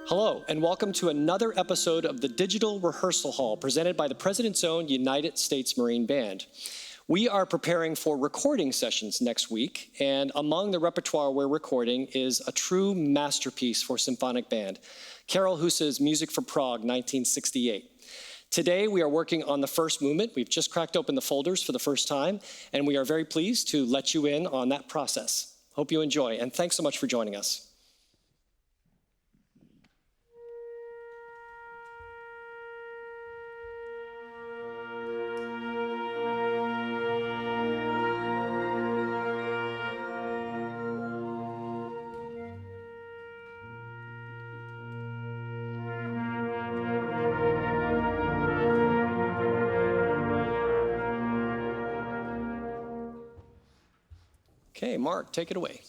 Hello, and welcome to another episode of the Digital Rehearsal Hall presented by the President's Own United States Marine Band. We are preparing for recording sessions next week, and among the repertoire we're recording is a true masterpiece for symphonic band, Karel Husa's Music for Prague, 1968. Today, we are working on the first movement. We've just cracked open the folders for the first time, and we are very pleased to let you in on that process. Hope you enjoy, and thanks so much for joining us. Okay, Mark, take it away.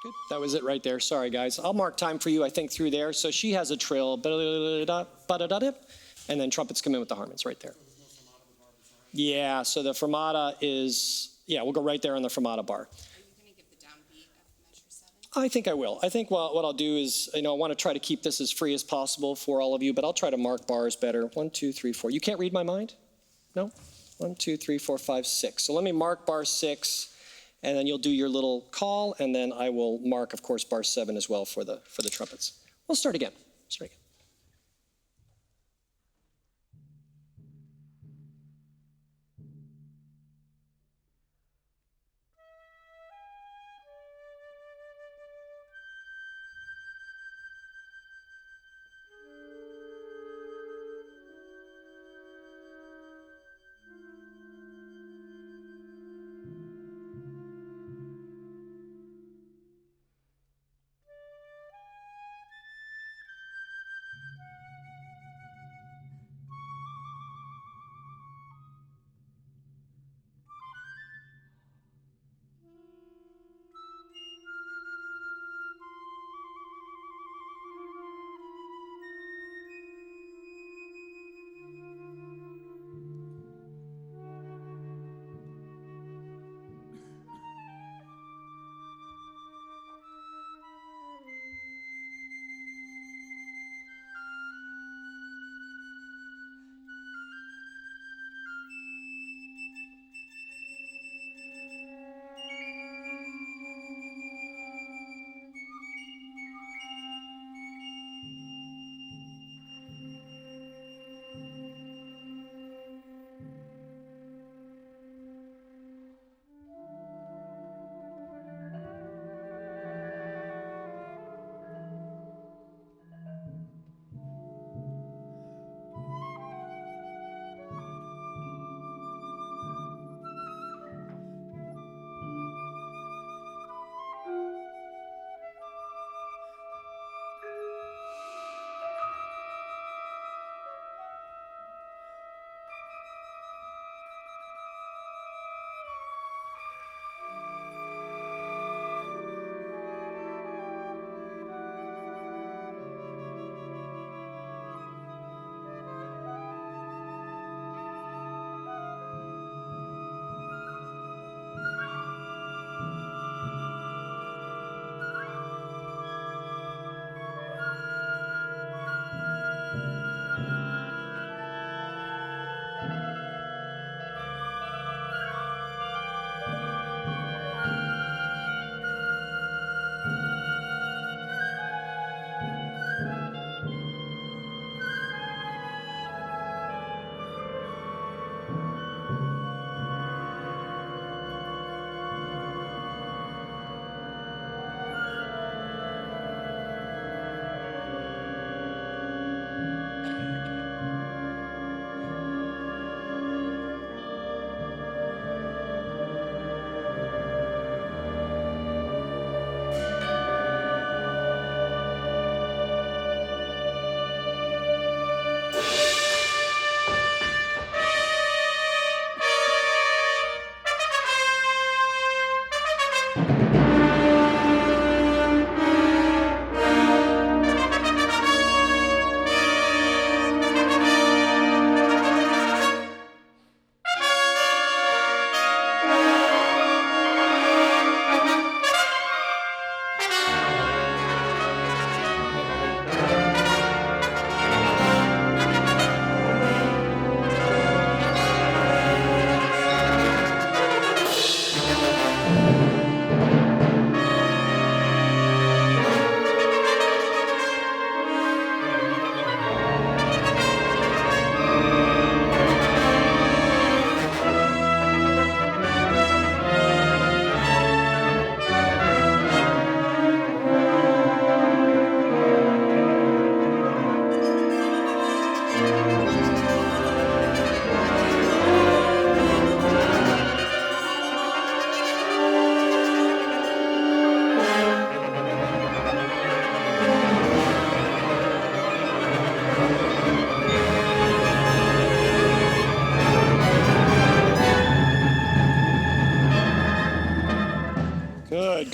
Good. That was it right there. Sorry, guys. I'll mark time for you, I think, through there. So she has a trill, and then trumpets come in with the harmonies right there. Yeah, so the fermata is, we'll go right there on the fermata bar. Are you going to give the downbeat of measure 7? I think I will. I think what I'll do is, I want to try to keep this as free as possible for all of you, but I'll try to mark bars better. 1, 2, 3, 4. You can't read my mind? No? 1, 2, 3, 4, 5, 6. So let me mark bar 6. And then you'll do your little call, and then I will mark, of course, bar 7 as well for the trumpets. We'll start again. Start again.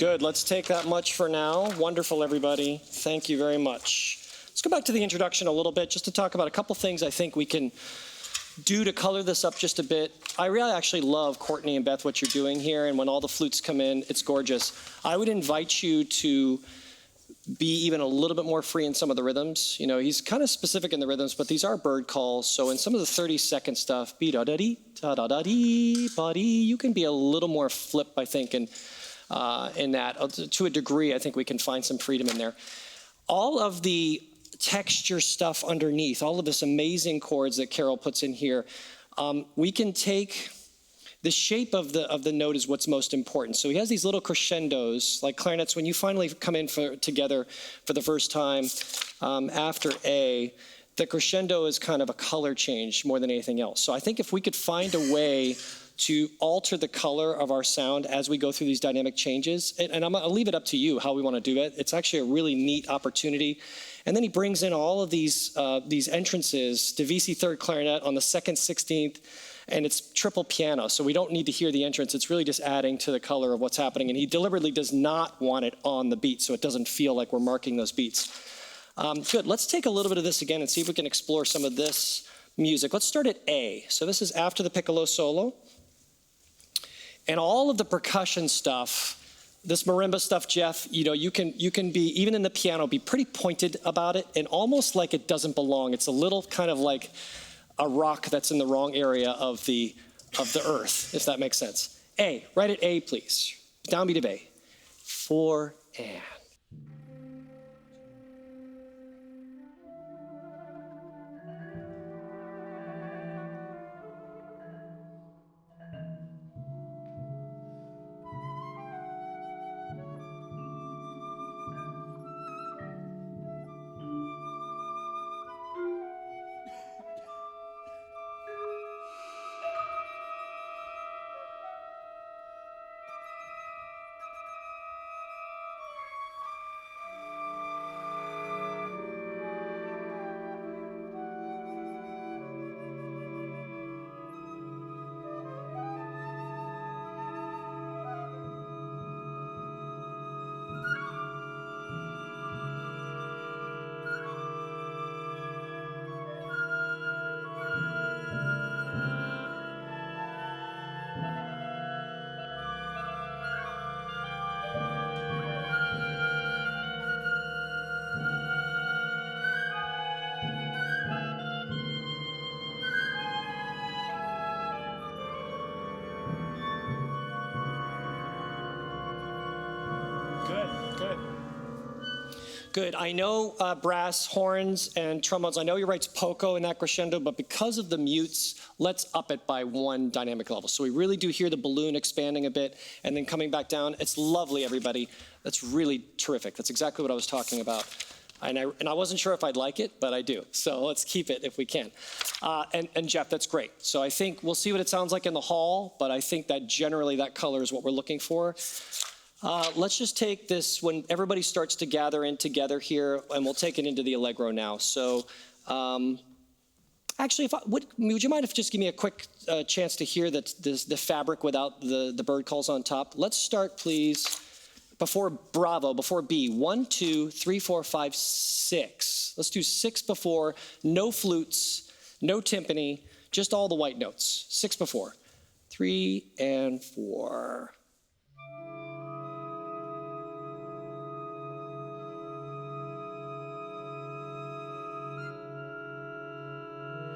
Good, let's take that much for now. Wonderful, everybody. Thank you very much. Let's go back to the introduction a little bit, just to talk about a couple things I think we can do to color this up just a bit. I really actually love, Courtney and Beth, what you're doing here, and when all the flutes come in, it's gorgeous. I would invite you to be even a little bit more free in some of the rhythms. You know, he's kind of specific in the rhythms, but these are bird calls. So in some of the 30-second stuff, be-da-da-dee, da-da-da-dee, ba-dee, you can be a little more flip, I think, in that. To a degree, I think we can find some freedom in there. All of the texture stuff underneath, all of this amazing chords that Karel puts in here, we can take the shape of the note is what's most important. So he has these little crescendos, like clarinets. When you finally come in together for the first time after A, the crescendo is kind of a color change more than anything else. So I think if we could find a way to alter the color of our sound as we go through these dynamic changes, and I'll leave it up to you how we want to do it. It's actually a really neat opportunity. And then he brings in all of these entrances, Divisi third clarinet on the second 16th, and it's triple piano, so we don't need to hear the entrance. It's really just adding to the color of what's happening, and he deliberately does not want it on the beat, so it doesn't feel like we're marking those beats. Good, let's take a little bit of this again and see if we can explore some of this music. Let's start at A. So this is after the piccolo solo. And all of the percussion stuff, this marimba stuff, Jeff, you know, you can be, even in the piano, be pretty pointed about it and almost like it doesn't belong. It's a little kind of like a rock that's in the wrong area of the earth, if that makes sense. A, right at A, please. Downbeat of A. 4 and. Good. I know brass, horns, and trombones. I know he writes poco in that crescendo, but because of the mutes, let's up it by one dynamic level. So we really do hear the balloon expanding a bit and then coming back down. It's lovely, everybody. That's really terrific. That's exactly what I was talking about. And I wasn't sure if I'd like it, but I do. So let's keep it if we can. And Jeff, that's great. So I think we'll see what it sounds like in the hall, but I think that generally that color is what we're looking for. Let's just take this when everybody starts to gather in together here, and we'll take it into the Allegro now. So actually, would you mind if just give me a quick chance to hear the fabric without the bird calls on top? Let's start, please, before Bravo, before B. 1, 2, 3, 4, 5, 6. Let's do 6 before, no flutes, no timpani, just all the white notes. 6 before. 3 and 4.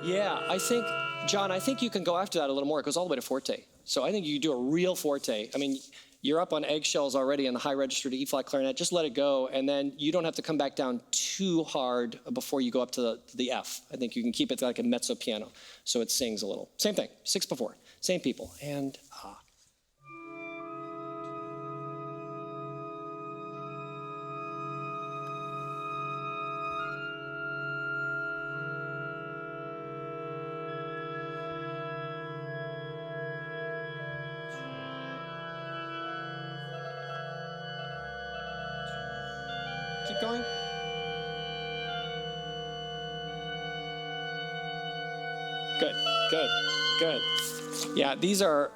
Yeah, I think, John, I think you can go after that a little more. It goes all the way to forte. So I think you do a real forte. I mean, you're up on eggshells already in the high register to E-flat clarinet. Just let it go, and then you don't have to come back down too hard before you go up to the F. I think you can keep it like a mezzo piano, so it sings a little. Same thing, 6 before, same people, and ah. Keep going. Good, good. Good. Yeah, these are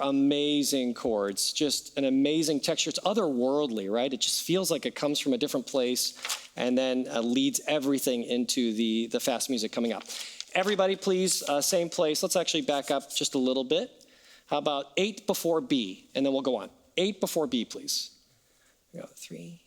amazing chords, just an amazing texture. It's otherworldly, right? It just feels like it comes from a different place and then leads everything into the fast music coming up. Everybody, please, same place. Let's actually back up just a little bit. How about 8 before B, and then we'll go on. 8 before B, please. We go 3.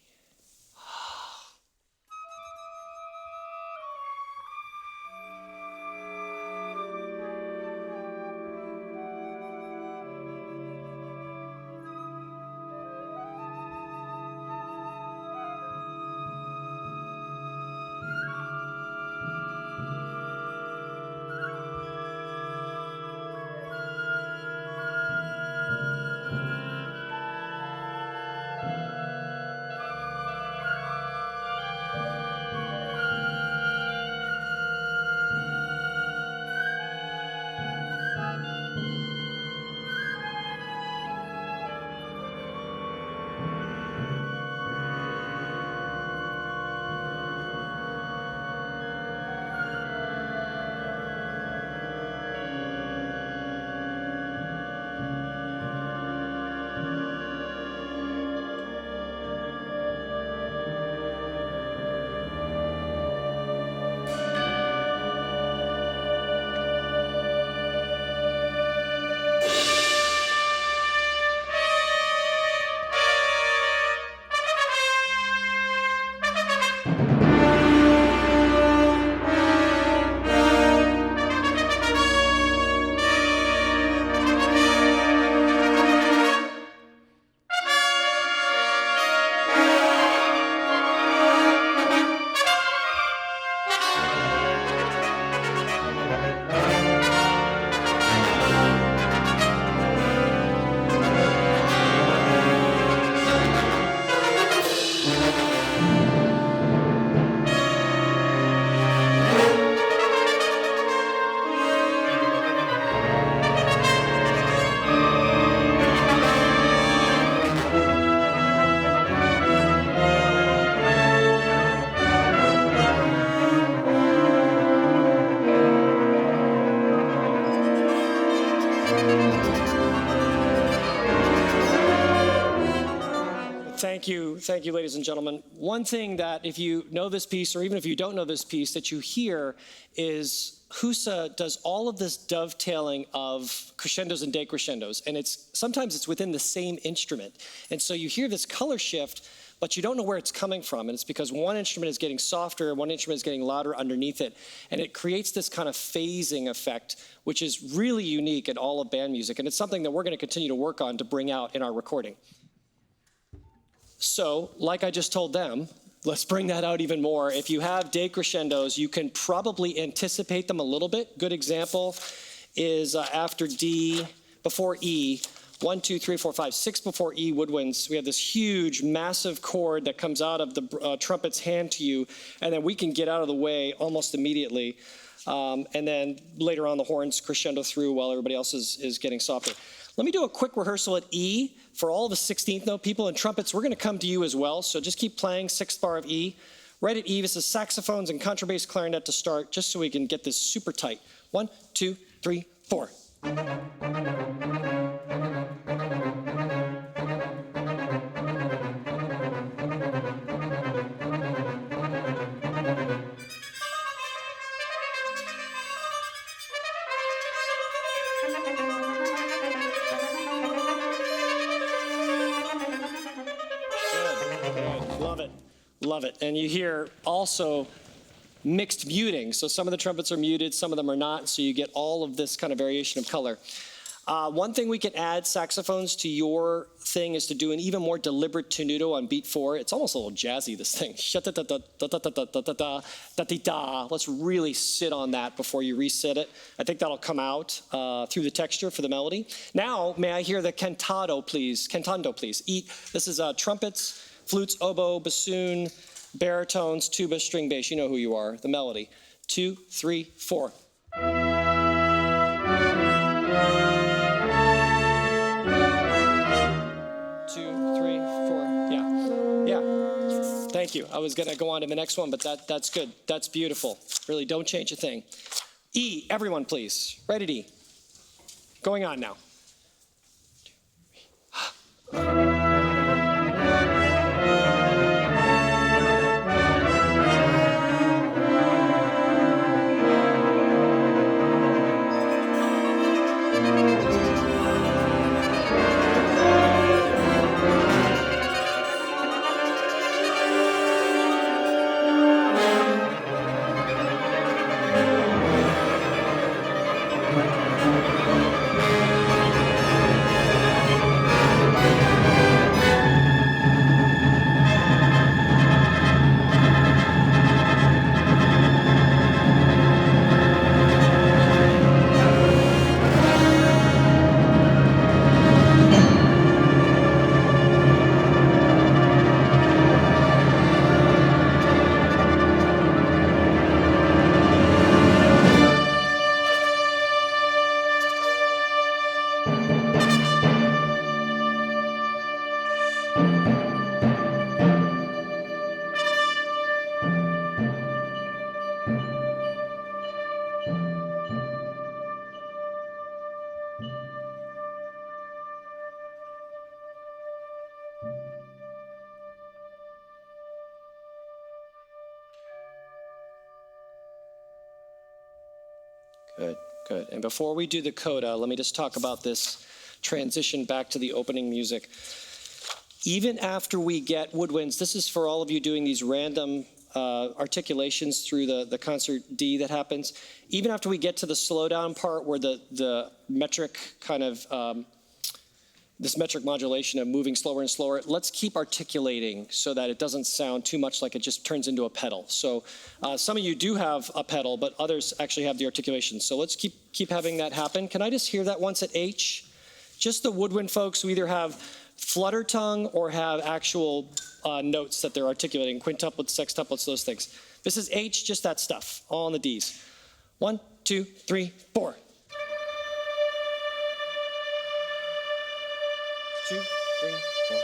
Thank you, ladies and gentlemen. One thing that if you know this piece, or even if you don't know this piece, that you hear is Husa does all of this dovetailing of crescendos and decrescendos, and sometimes it's within the same instrument. And so you hear this color shift, but you don't know where it's coming from, and it's because one instrument is getting softer, one instrument is getting louder underneath it, and it creates this kind of phasing effect, which is really unique in all of band music, and it's something that we're going to continue to work on to bring out in our recording. So, like I just told them, let's bring that out even more. If you have decrescendos, you can probably anticipate them a little bit. Good example is after D, before E, 1, 2, 3, 4, 5, 6 before E woodwinds. We have this huge, massive chord that comes out of the trumpet's hand to you, and then we can get out of the way almost immediately. And then later on, the horns crescendo through while everybody else is getting softer. Let me do a quick rehearsal at E for all the 16th note people, and trumpets, we're going to come to you as well, so just keep playing 6th bar of E. Right at E, this is saxophones and contrabass clarinet to start, just so we can get this super tight. 1, 2, 3, 4. Love it. And you hear also mixed muting. So some of the trumpets are muted, some of them are not. So you get all of this kind of variation of color. One thing we can add saxophones to your thing is to do an even more deliberate tenuto on beat 4. It's almost a little jazzy, this thing. Let's really sit on that before you reset it. I think that'll come out through the texture for the melody. Now, may I hear the cantando, please? Cantando, please. This is trumpets, flutes, oboe, bassoon, baritones, tuba, string bass. You know who you are. The melody. 2, 3, 4. 2, 3, 4. Yeah. Thank you. I was going to go on to the next one, but that's good. That's beautiful. Really, don't change a thing. E, everyone, please. Right at E. Going on now. Good, good. And before we do the coda, let me just talk about this transition back to the opening music. Even after we get woodwinds, this is for all of you doing these random articulations through the concert D that happens. Even after we get to the slowdown part where the metric kind of, this metric modulation of moving slower and slower, let's keep articulating so that it doesn't sound too much like it just turns into a pedal. So some of you do have a pedal, but others actually have the articulation. So let's keep having that happen. Can I just hear that once at H? Just the woodwind folks who either have flutter tongue or have actual notes that they're articulating, quintuplets, sextuplets, those things. This is H, just that stuff, all on the Ds. 1, 2, 3, 4. 2, 3, 4.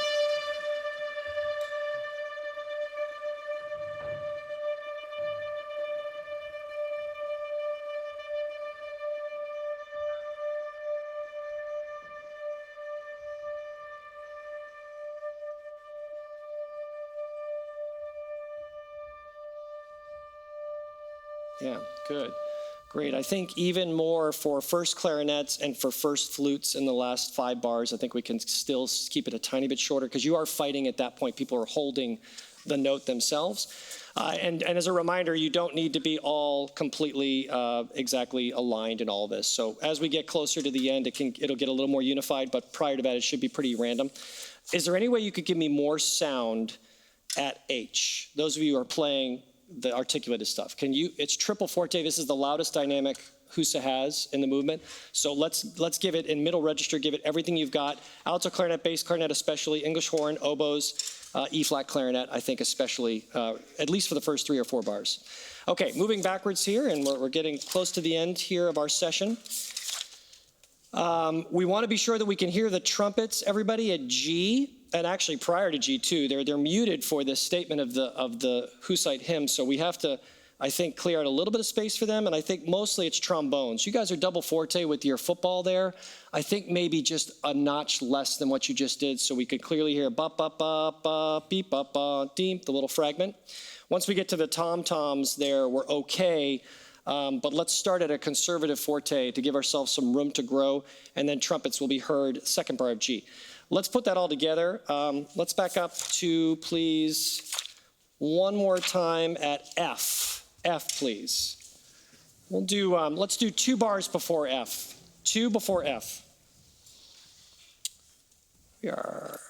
Yeah, good. Great. I think even more for first clarinets and for first flutes in the last 5 bars, I think we can still keep it a tiny bit shorter because you are fighting at that point. People are holding the note themselves. And as a reminder, you don't need to be all completely exactly aligned in all of this. So as we get closer to the end, it'll get a little more unified, but prior to that, it should be pretty random. Is there any way you could give me more sound at H? Those of you who are playing the articulated stuff. It's triple forte. This is the loudest dynamic Husa has in the movement. So let's give it in middle register, give it everything you've got. Alto clarinet, bass clarinet especially, English horn, oboes, E-flat clarinet, I think especially, at least for the first 3 or 4 bars. Okay, moving backwards here, and we're getting close to the end here of our session. We want to be sure that we can hear the trumpets, everybody, at G. And actually prior to G2, they're muted for this statement of the Husite hymn, so we have to, I think, clear out a little bit of space for them, and I think mostly it's trombones. You guys are double forte with your football there. I think maybe just a notch less than what you just did, so we could clearly hear ba ba ba ba beep ba ba deep, the little fragment. Once we get to the tom-toms there, we're okay, but let's start at a conservative forte to give ourselves some room to grow, and then trumpets will be heard second bar of G. Let's put that all together. Let's back up to, please, one more time at F. F, please. We'll do, let's do 2 bars before F. 2 before F. We are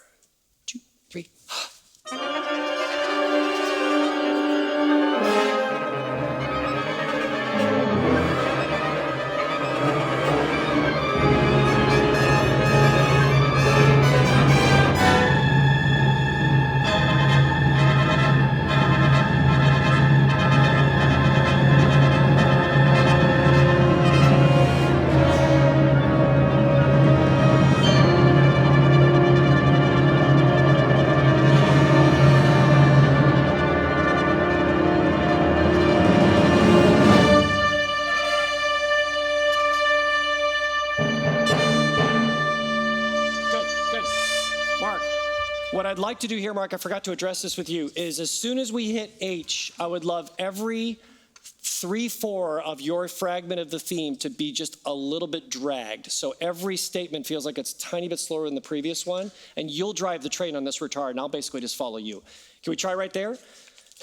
2, 3. What I'd like to do here, Mark, I forgot to address this with you, is as soon as we hit H, I would love every 3/4 of your fragment of the theme to be just a little bit dragged. So every statement feels like it's a tiny bit slower than the previous one, and you'll drive the train on this retard, and I'll basically just follow you. Can we try right there?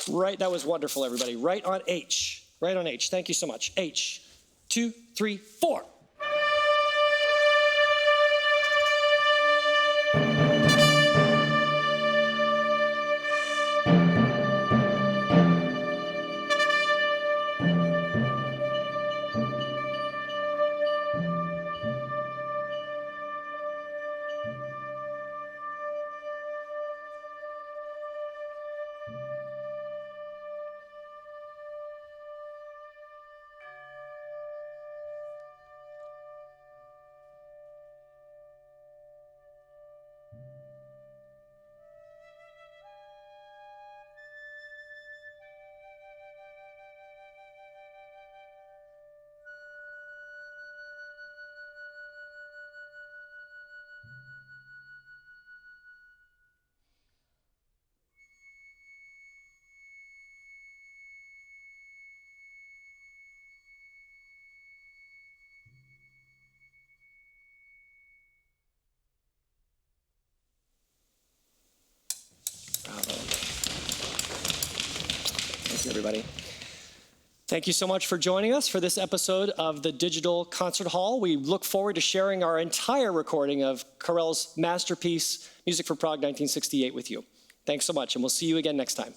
Right, that was wonderful, everybody. Right on H. Right on H. Thank you so much. H. 2, 3, 4. Thank you, everybody. Thank you so much for joining us for this episode of the Digital Concert Hall. We look forward to sharing our entire recording of Karel's masterpiece, Music for Prague 1968, with you. Thanks so much, and we'll see you again next time.